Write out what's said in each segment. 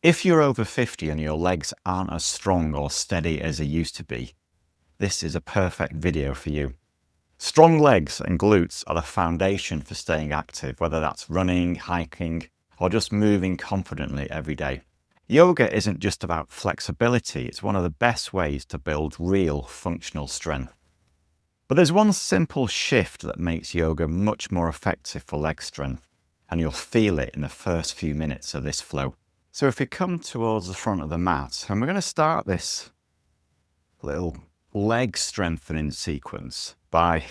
If you're over 50 and your legs aren't as strong or steady as they used to be, this is a perfect video for you. Strong legs and glutes are the foundation for staying active, whether that's running, hiking, or just moving confidently every day. Yoga isn't just about flexibility, it's one of the best ways to build real functional strength. But there's one simple shift that makes yoga much more effective for leg strength, and you'll feel it in the first few minutes of this flow. So if you come towards the front of the mat, and we're going to start this little leg strengthening sequence by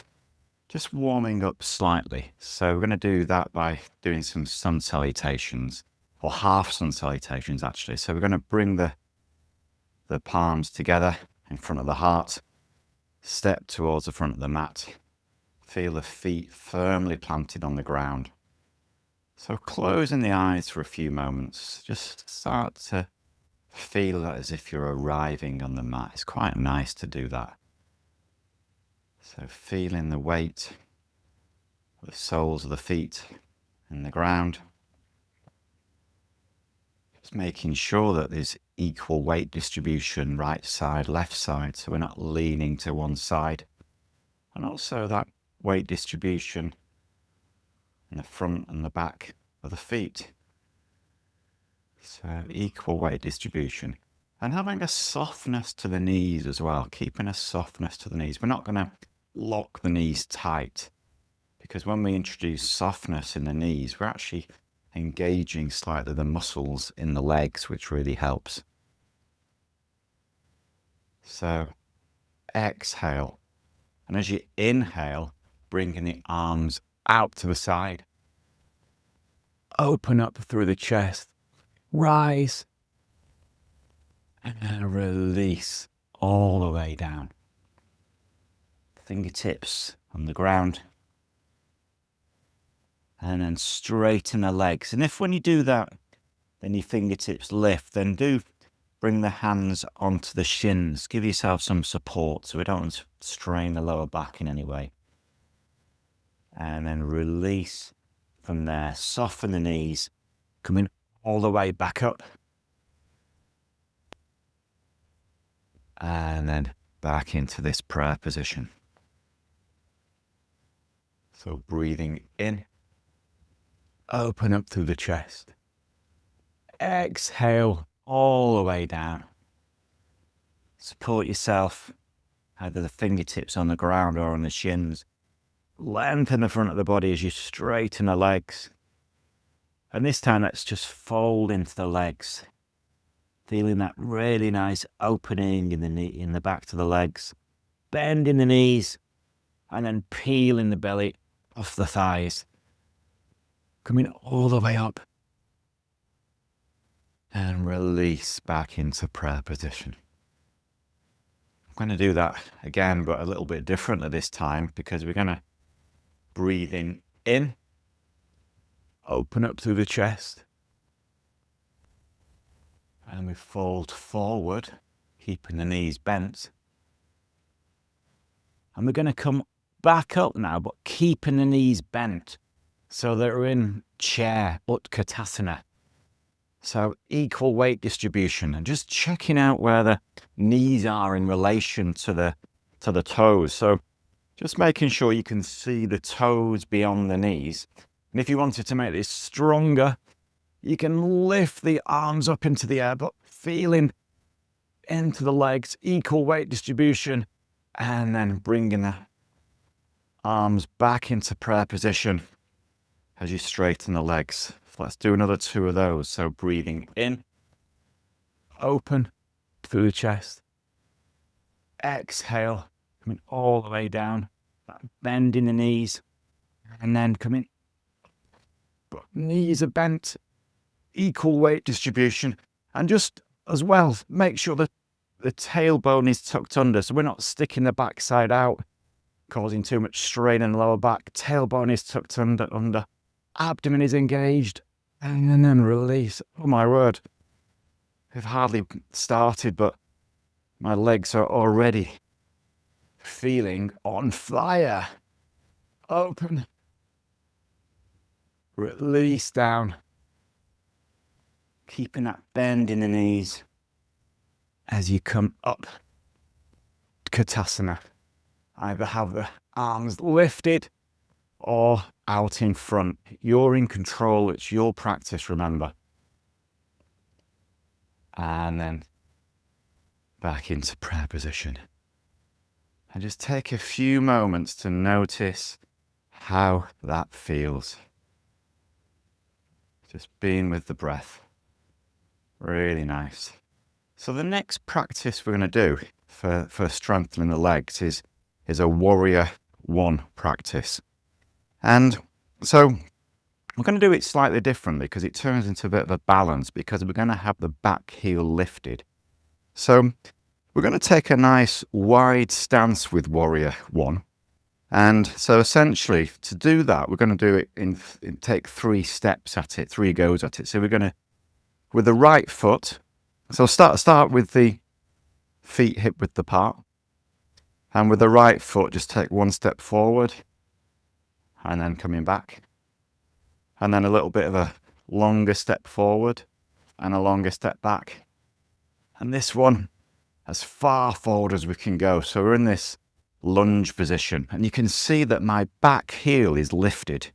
just warming up slightly. So we're going to do that by doing some sun salutations, or half sun salutations actually. So we're going to bring the palms together in front of the heart, step towards the front of the mat, feel the feet firmly planted on the ground. So closing the eyes for a few moments, just start to feel that as if you're arriving on the mat. It's quite nice to do that. So feeling the weight of the soles of the feet in the ground. Just making sure that there's equal weight distribution, right side, left side, so we're not leaning to one side. And also that weight distribution in the front and the back of the feet. So equal weight distribution. And having a softness to the knees as well, keeping a softness to the knees. We're not going to lock the knees tight, because when we introduce softness in the knees, we're actually engaging slightly the muscles in the legs, which really helps. So exhale. And as you inhale, bringing the arms out to the side. Open up through the chest. Rise. And release all the way down. Fingertips on the ground. And then straighten the legs. And if when you do that, then your fingertips lift, then do bring the hands onto the shins. Give yourself some support so we don't strain the lower back in any way. And then release from there. Soften the knees, coming all the way back up. And then back into this prayer position. So breathing in. Open up through the chest. Exhale all the way down. Support yourself, either the fingertips on the ground or on the shins. Lengthen the front of the body as you straighten the legs. And this time, let's just fold into the legs. Feeling that really nice opening in the knee, in the back to the legs. Bending the knees, and then peeling the belly off the thighs. Coming all the way up. And release back into prayer position. I'm going to do that again, but a little bit differently this time, because we're going to breathe in, open up through the chest, and we fold forward, keeping the knees bent. And we're going to come back up now, but keeping the knees bent, so that we're in chair, Utkatasana. So equal weight distribution, and just checking out where the knees are in relation to the toes. So just making sure you can see the toes beyond the knees. And if you wanted to make this stronger, you can lift the arms up into the air, but feeling into the legs, equal weight distribution, and then bringing the arms back into prayer position as you straighten the legs. Let's do another 2 of those. So breathing in, open through the chest. Exhale, coming all the way down, bending the knees, and then coming. But knees are bent, equal weight distribution, and just as well, make sure that the tailbone is tucked under, so we're not sticking the backside out, causing too much strain in the lower back. Tailbone is tucked under, abdomen is engaged. And then release. Oh my word. We've hardly started, but my legs are already feeling on fire. Open. Release down. keeping that bend in the knees as you come up Katasana. Either have the arms lifted or out in front. You're in control. It's your practice, remember. And then back into prayer position. And just take a few moments to notice how that feels. Just being with the breath. Really nice. So the next practice we're going to do for strengthening the legs is a warrior one practice. And so we're going to do it slightly differently because it turns into a bit of a balance, because we're going to have the back heel lifted. So we're going to take a nice wide stance with warrior one. And so essentially to do that, we're going to do it in take 3 steps at it, 3 goes at it. So we're going to, with the right foot, so start with the feet hip width apart. And with the right foot, just take 1 step forward and then coming back. And then a little bit of a longer step forward and a longer step back. And this one, as far forward as we can go. So we're in this lunge position. And you can see that my back heel is lifted.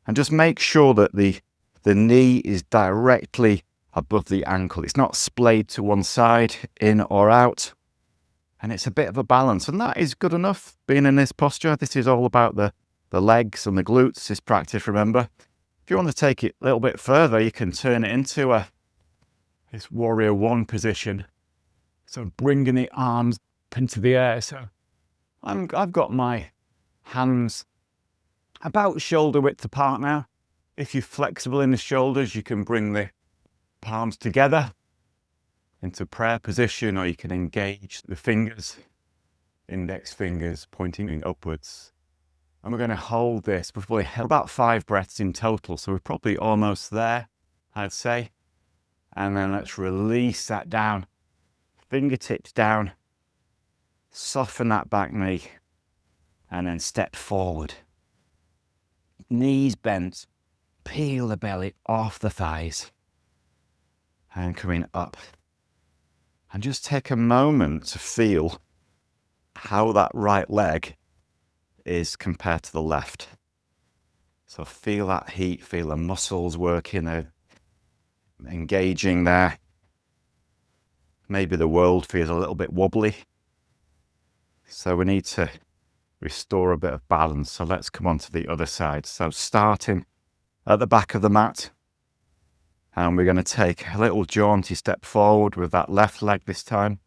And just make sure that the knee is directly above the ankle. It's not splayed to one side, in or out. And it's a bit of a balance. And that is good enough, being in this posture. This is all about the legs and the glutes, this practice, remember. If you want to take it a little bit further, you can turn it into this warrior one position. So bringing the arms up into the air. So I've got my hands about shoulder width apart now. If you're flexible in the shoulders, you can bring the palms together into prayer position, or you can engage the fingers, index fingers pointing upwards. And we're going to hold this. We've probably held about 5 breaths in total, so we're probably almost there, I'd say. And then let's release that down. Fingertips down. Soften that back knee. And then step forward. Knees bent. Peel the belly off the thighs. And coming up. And just take a moment to feel how that right leg is compared to the left. So feel that heat, feel the muscles working there, engaging there. Maybe the world feels a little bit wobbly. So we need to restore a bit of balance. So let's come on to the other side. So starting at the back of the mat. And we're going to take a little jaunty step forward with that left leg this time.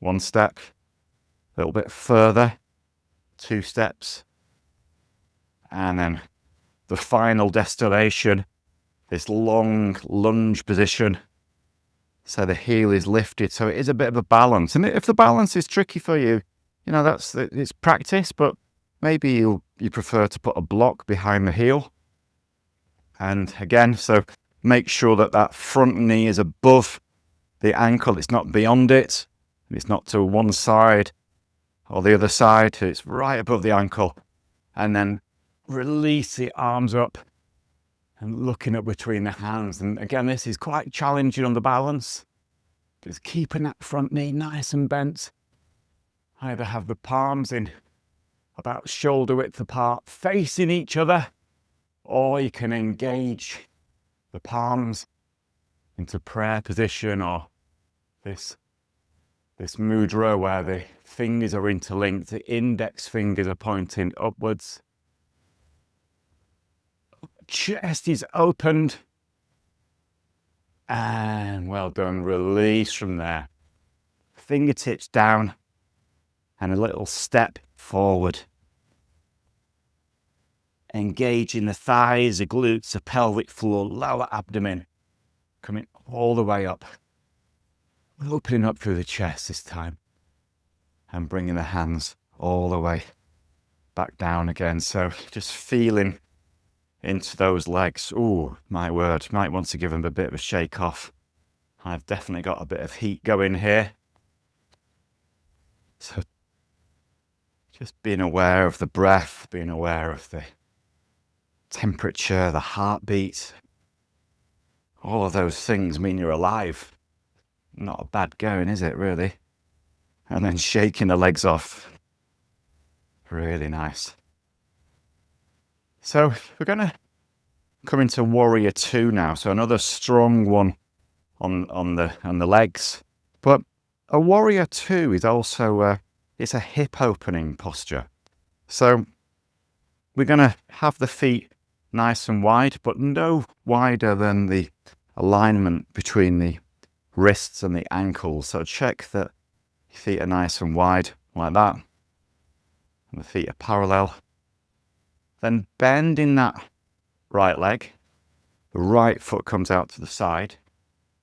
1 step. A little bit further. 2 steps. And then the final destination, this long lunge position. So the heel is lifted. So it is a bit of a balance. And if the balance is tricky for you, you know, it's practice, but maybe you prefer to put a block behind the heel. And again, so make sure that front knee is above the ankle. It's not beyond it. It's not to one side or the other side. It's right above the ankle. And then release the arms up and looking up between the hands. And again, this is quite challenging on the balance. Just keeping that front knee nice and bent. Either have the palms in about shoulder width apart, facing each other, or you can engage the palms into prayer position, or this mudra where the fingers are interlinked, the index fingers are pointing upwards. Chest is opened. And well done, release from there. Fingertips down and a little step forward. Engaging the thighs, the glutes, the pelvic floor, lower abdomen. Coming all the way up. Opening up through the chest this time. And bringing the hands all the way back down again. So just feeling into those legs. Ooh, my word. Might want to give them a bit of a shake off. I've definitely got a bit of heat going here. So just being aware of the breath, being aware of the temperature, the heartbeat. All of those things mean you're alive. Not a bad going, is it, really? And then shaking the legs off. Really nice. So we're going to come into Warrior 2 now. So another strong one on the legs. But a Warrior 2 is also it's a hip opening posture. So we're going to have the feet nice and wide, but no wider than the alignment between the wrists and the ankles. So check that your feet are nice and wide like that. And the feet are parallel. Then bending that right leg. The right foot comes out to the side.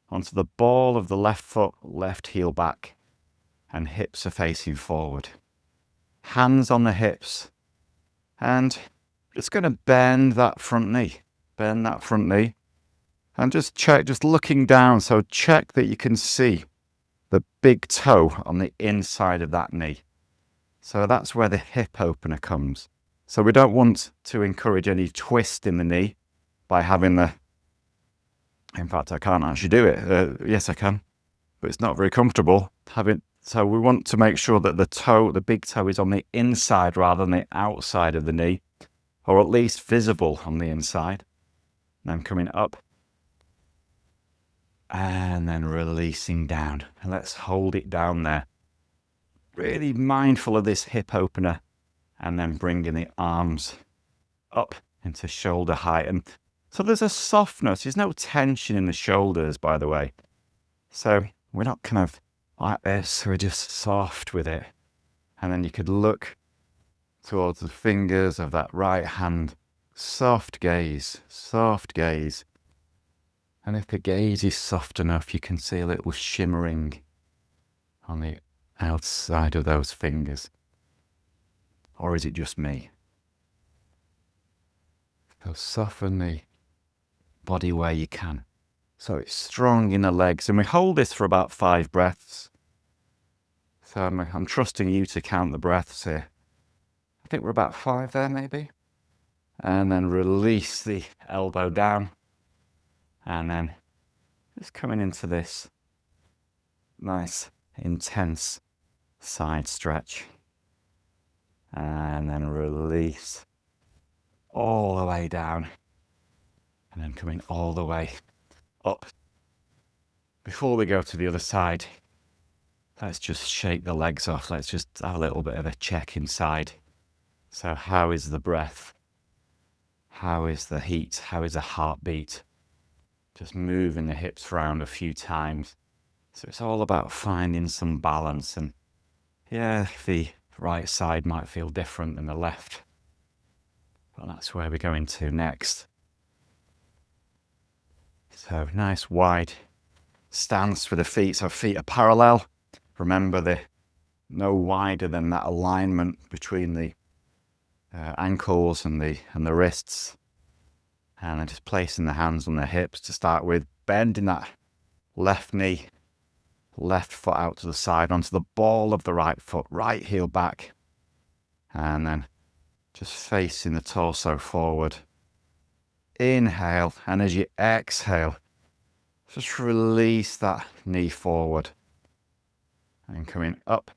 Onto the ball of the left foot, left heel back. And hips are facing forward. Hands on the hips. And just going to bend that front knee. Bend that front knee. And just check, just looking down. So check that you can see the big toe on the inside of that knee. So that's where the hip opener comes. So we don't want to encourage any twist in the knee by having the... In fact, I can't actually do it. Yes, I can. But it's not very comfortable. So we want to make sure that the big toe is on the inside rather than the outside of the knee. Or at least visible on the inside. Then coming up. And then releasing down. And let's hold it down there. Really mindful of this hip opener. And then bringing the arms up into shoulder height. And so there's a softness. There's no tension in the shoulders, by the way. So we're not kind of like this. We're just soft with it. And then you could look towards the fingers of that right hand. Soft gaze. Soft gaze. And if the gaze is soft enough, you can see a little shimmering on the outside of those fingers. Or is it just me? So soften the body where you can. So it's strong in the legs. And we hold this for about 5 breaths. So I'm trusting you to count the breaths here. I think we're about 5 there maybe. And then release the elbow down. And then just coming into this nice, intense side stretch. And then release all the way down. And then coming all the way up. Before we go to the other side, let's just shake the legs off. Let's just have a little bit of a check inside. So how is the breath? How is the heat? How is the heartbeat? Just moving the hips around a few times. So it's all about finding some balance. And yeah, the right side might feel different than the left. But that's where we're going to next. So nice wide stance with the feet. So feet are parallel. Remember, they're no wider than that alignment between the ankles and the wrists. And then just placing the hands on the hips to start with. Bending that left knee, left foot out to the side onto the ball of the right foot. Right heel back. And then just facing the torso forward. Inhale. And as you exhale, just release that knee forward. And coming up.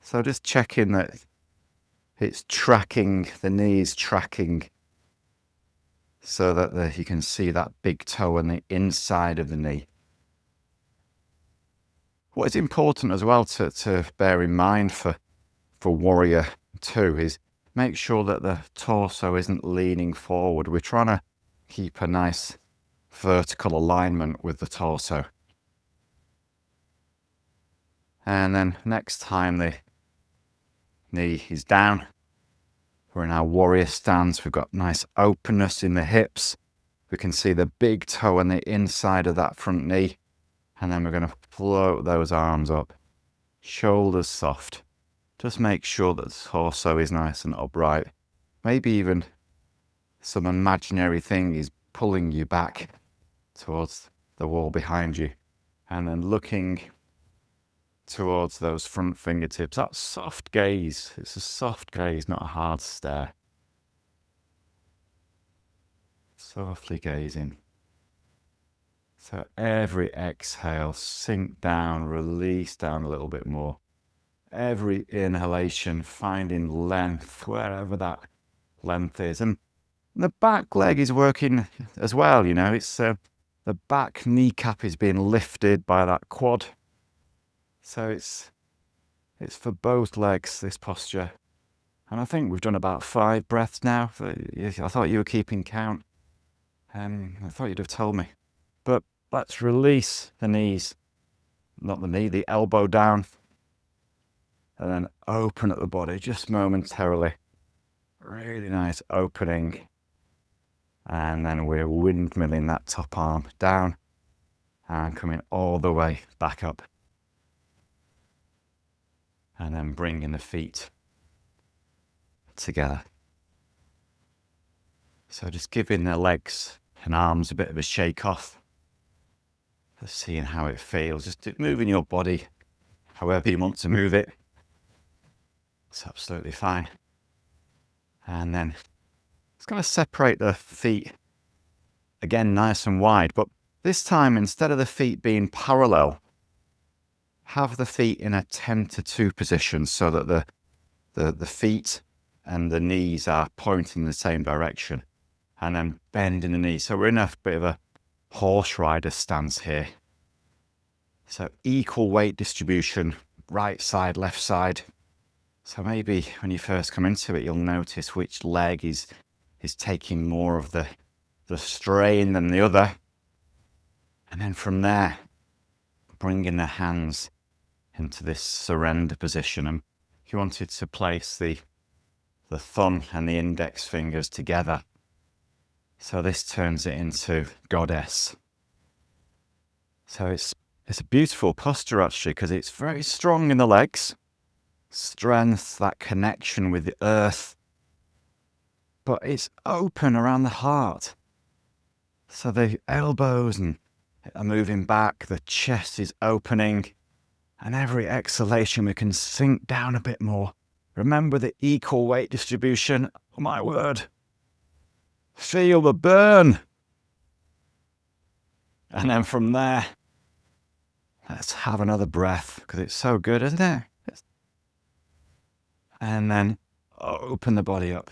So just checking that it's tracking, the knee is tracking. So that you can see that big toe on the inside of the knee. What is important as well to bear in mind for Warrior 2 is make sure that the torso isn't leaning forward. We're trying to keep a nice vertical alignment with the torso. And then next time the knee is down, we're in our warrior stance. We've got nice openness in the hips. We can see the big toe on the inside of that front knee. And then we're going to float those arms up. Shoulders soft. Just make sure that the torso is nice and upright. Maybe even some imaginary thing is pulling you back towards the wall behind you. And then looking towards those front fingertips. That soft gaze. It's a soft gaze, not a hard stare. Softly gazing. So every exhale, sink down, release down a little bit more. Every inhalation, finding length, wherever that length is. And the back leg is working as well, you know. It's the back kneecap is being lifted by that quad. So it's for both legs, this posture. And I think we've done about 5 breaths now. I thought you were keeping count. I thought you'd have told me. But let's release the knees. Not the knee, the elbow down. And then open up the body just momentarily. Really nice opening. And then we're windmilling that top arm down and coming all the way back up. And then bringing the feet together. So just giving the legs and arms a bit of a shake off. Just seeing how it feels. Just moving your body however you want to move it. It's absolutely fine. And then it's going to separate the feet again nice and wide, but this time instead of the feet being parallel, have the feet in a 10 to 2 position so that the feet and the knees are pointing in the same direction, and then bending the knees. So we're in a bit of a horse rider stance here. So equal weight distribution, right side, left side. So maybe when you first come into it, you'll notice which leg is taking more of the strain than the other. And then from there, bringing the hands into this surrender position. And if you wanted to place the thumb and the index fingers together, so this turns it into goddess. So it's a beautiful posture actually, because it's very strong in the legs. Strength, that connection with the earth, but it's open around the heart. So the elbows are moving back, the chest is opening, and every exhalation we can sink down a bit more. Remember the equal weight distribution. Oh my word. Feel the burn. And then from there, let's have another breath, because it's so good, isn't it? And then open the body up.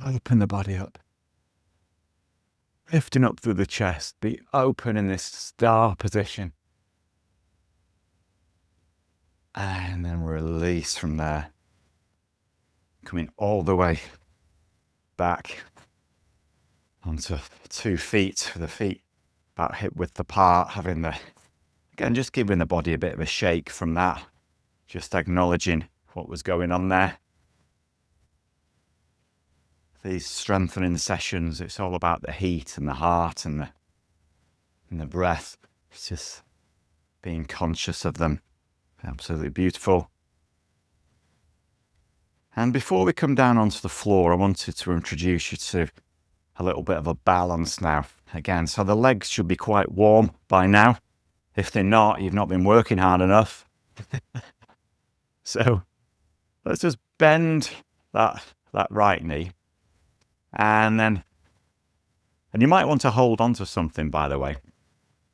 Open the body up. Lifting up through the chest. Be open in this star position. And then release from there. Coming all the way back onto 2 feet, with the feet about hip width apart, again, just giving the body a bit of a shake from that. Just acknowledging what was going on there. These strengthening sessions, it's all about the heat and the heart and the breath. It's just being conscious of them. Absolutely beautiful. And before we come down onto the floor, I wanted to introduce you to a little bit of a balance now. Again, so the legs should be quite warm by now. If they're not, you've not been working hard enough. So let's just bend that right knee. And you might want to hold on to something, by the way.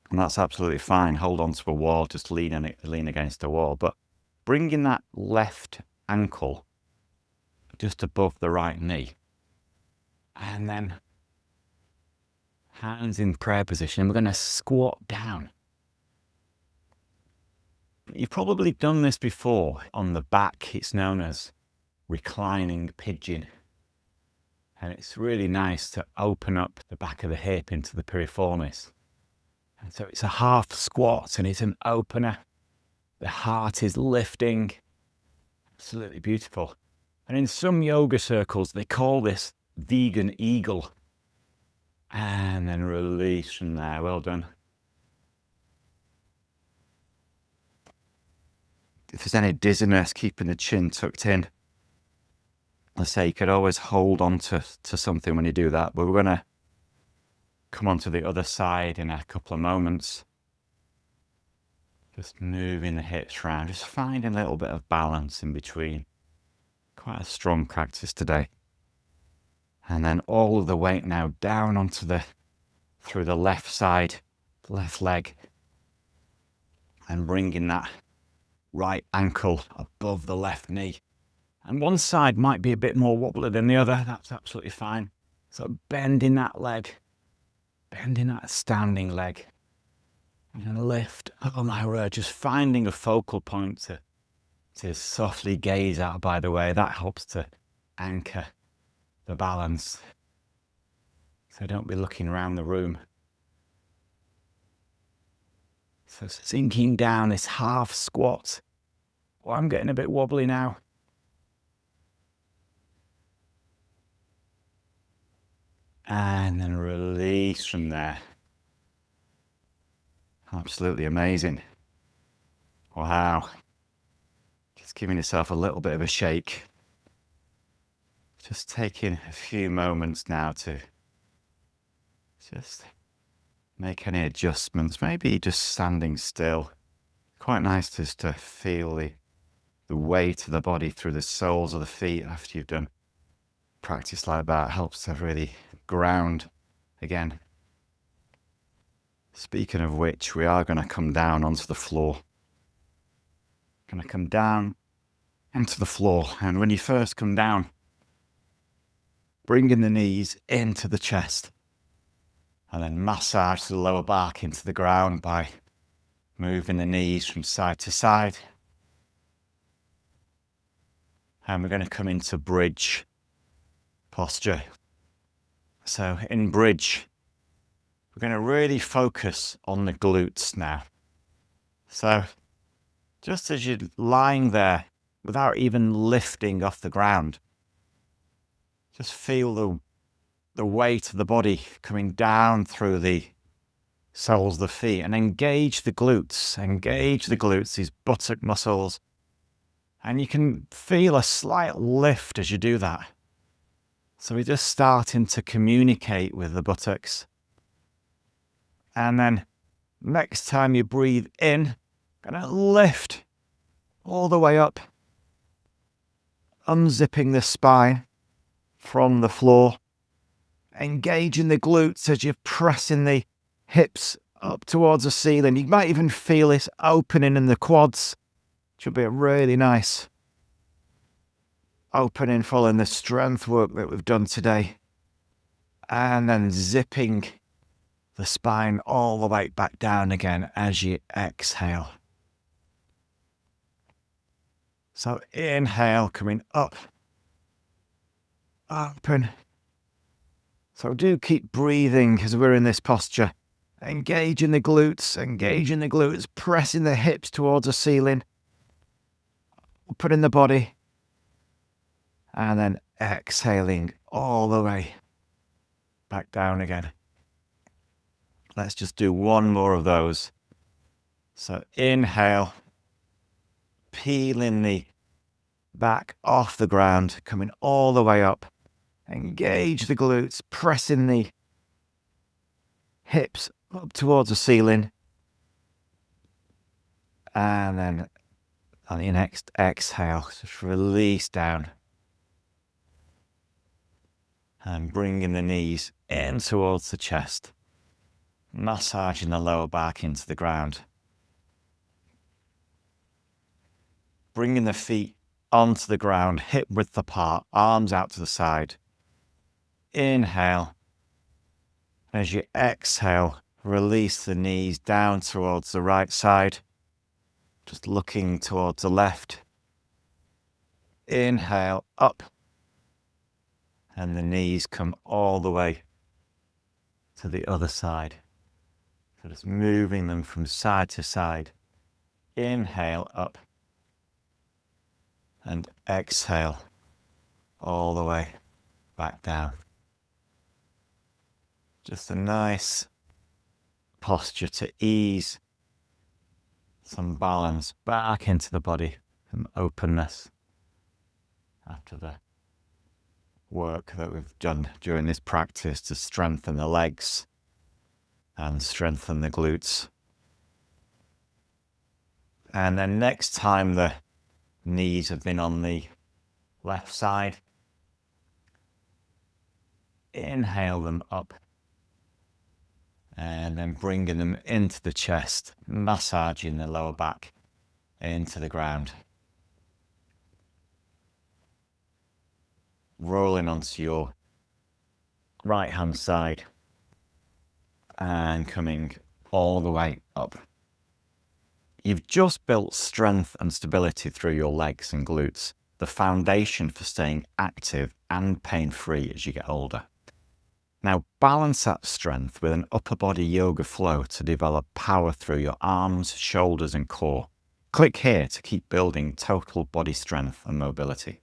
And that's absolutely fine. Hold on to a wall, just lean against a wall. But bringing that left ankle just above the right knee. And then hands in prayer position. We're going to squat down. You've probably done this before on the back. It's known as reclining pigeon. And it's really nice to open up the back of the hip into the piriformis. And so it's a half squat and it's an opener. The heart is lifting. Absolutely beautiful. And in some yoga circles, they call this vegan eagle. And then release from there. Well done. If there's any dizziness, keeping the chin tucked in. Let's say you could always hold on to something when you do that. But we're going to come on to the other side in a couple of moments. Just moving the hips around. Just finding a little bit of balance in between. Quite a strong practice today. And then all of the weight now down through the left side left leg and bringing that right ankle above the left knee. And one side might be a bit more wobbly than the other. That's absolutely fine. So bending that leg, bending that standing leg, and lift. Oh my word, just finding a focal point to softly gaze at, by the way. That helps to anchor the balance. So don't be looking around the room. So sinking down this half squat. Oh, I'm getting a bit wobbly now. And then release from there. Absolutely amazing. Wow. Just giving yourself a little bit of a shake. Just taking a few moments now to just make any adjustments. Maybe just standing still. Quite nice just to feel the weight of the body through the soles of the feet after you've done practice like that. Helps to really ground again. Speaking of which, we are going to come down onto the floor. Going to come down into the floor. And when you first come down, bringing the knees into the chest. And then massage the lower back into the ground by moving the knees from side to side. And we're going to come into bridge posture. So in bridge, we're going to really focus on the glutes now. So just as you're lying there without even lifting off the ground, just feel the weight of the body coming down through the soles of the feet and engage the glutes, these buttock muscles. And you can feel a slight lift as you do that. So we're just starting to communicate with the buttocks. And then next time you breathe in, gonna lift all the way up, unzipping the spine from the floor, engaging the glutes as you're pressing the hips up towards the ceiling. You might even feel this opening in the quads. Should be a really nice opening following the strength work that we've done today. And then zipping the spine all the way back down again as you exhale. So inhale, coming up, open. So do keep breathing as we're in this posture. Engaging the glutes, pressing the hips towards the ceiling. Putting the body. And then exhaling all the way back down again. Let's just do one more of those. So inhale, peeling the back off the ground, coming all the way up. Engage the glutes, pressing the hips up towards the ceiling. And then on your next exhale, just release down. And bringing the knees in towards the chest. Massaging the lower back into the ground. Bringing the feet onto the ground, hip width apart, arms out to the side. Inhale. As you exhale, release the knees down towards the right side. Just looking towards the left. Inhale, up. And the knees come all the way to the other side. So just moving them from side to side. Inhale, up. And exhale all the way back down. Just a nice posture to ease some balance back into the body, some openness after the work that we've done during this practice to strengthen the legs and strengthen the glutes. And then next time the knees have been on the left side, inhale them up And then bringing them into the chest, massaging the lower back into the ground. Rolling onto your right hand side and coming all the way up. You've just built strength and stability through your legs and glutes, the foundation for staying active and pain-free as you get older. Now balance that strength with an upper body yoga flow to develop power through your arms, shoulders and core. Click here to keep building total body strength and mobility.